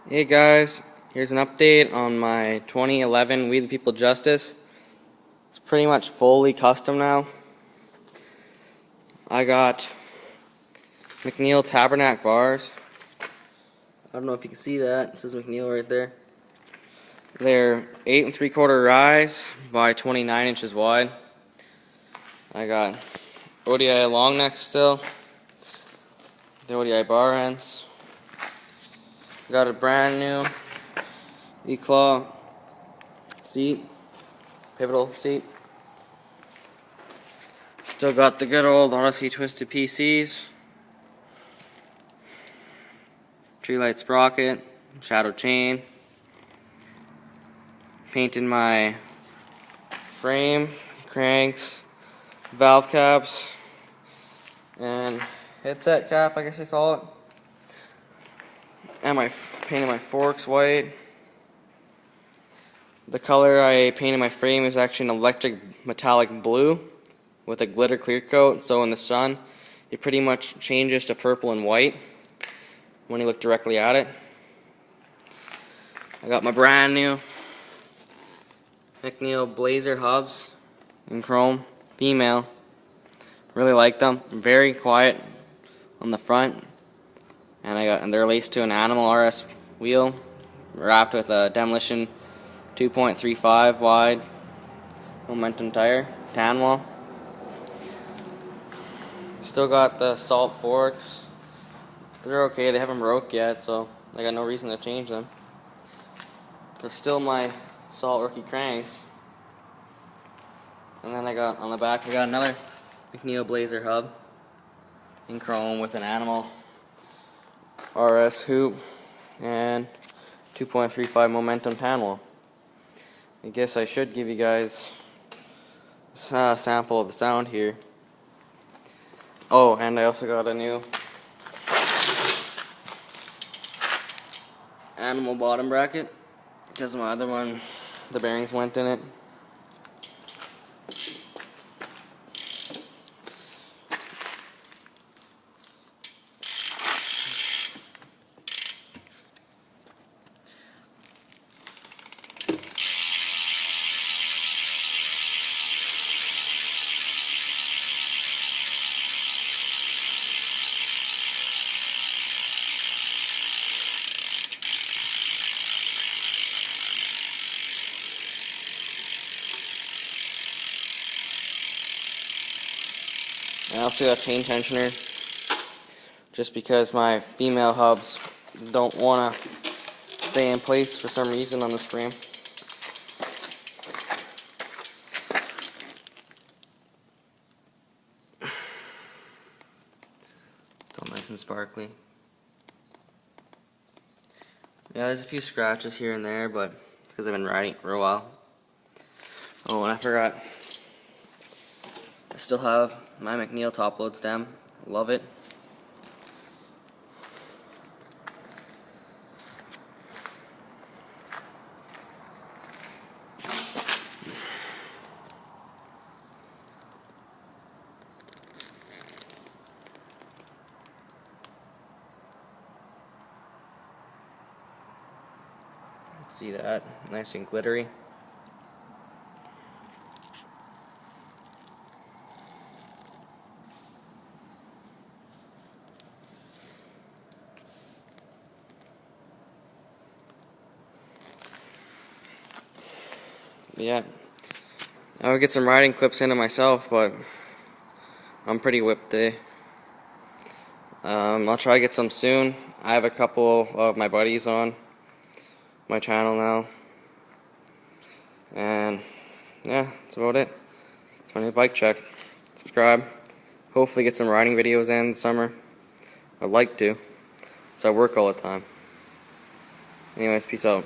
Hey guys, here's an update on my 2011 We the People Justice. It's pretty much fully custom now. I got McNeil Tabernacle bars. I don't know if you can see that. It says McNeil right there. They're 8 3/4 rise by 29 inches wide. I got ODI long neck still. The ODI bar ends. Got a brand new E-Claw seat, pivotal seat. Still got the good old Odyssey Twisted PCs, tree light sprocket, shadow chain. Painted my frame, cranks, valve caps, and headset cap, I guess you call it. And painted my forks white. The color I painted my frame is actually an electric metallic blue with a glitter clear coat, so in the sun it pretty much changes to purple and white when you look directly at it. I got my brand new McNeil Blazer hubs in chrome, female. Really like them. Very quiet on the front. And they're laced to an Animal RS wheel, wrapped with a Demolition 2.35 wide Momentum tire, tan wall. Still got the Salt forks. They're okay, they haven't broke yet, so I got no reason to change them. They're still my Salt rookie cranks. And then on the back I got another McNeil Blazer hub in chrome with an Animal RS hoop and 2.35 Momentum tan wall. I guess I should give you guys a sample of the sound here. Oh, and I also got a new Animal bottom bracket because my other one, the bearings went in it. I also got a chain tensioner just because my female hubs don't want to stay in place for some reason on this frame. It's all nice and sparkly. Yeah, there's a few scratches here and there, but it's because I've been riding it for a while. Oh, and I forgot. I still have my McNeil top load stem. Love it. See that? Nice and glittery. Yeah, I would get some riding clips into myself, but I'm pretty whipped today. I'll try to get some soon. I have a couple of my buddies on my channel now, and yeah, that's about it. It's my new bike check. Subscribe. Hopefully get some riding videos in the summer. I'd like to, so I work all the time. Anyways, peace out.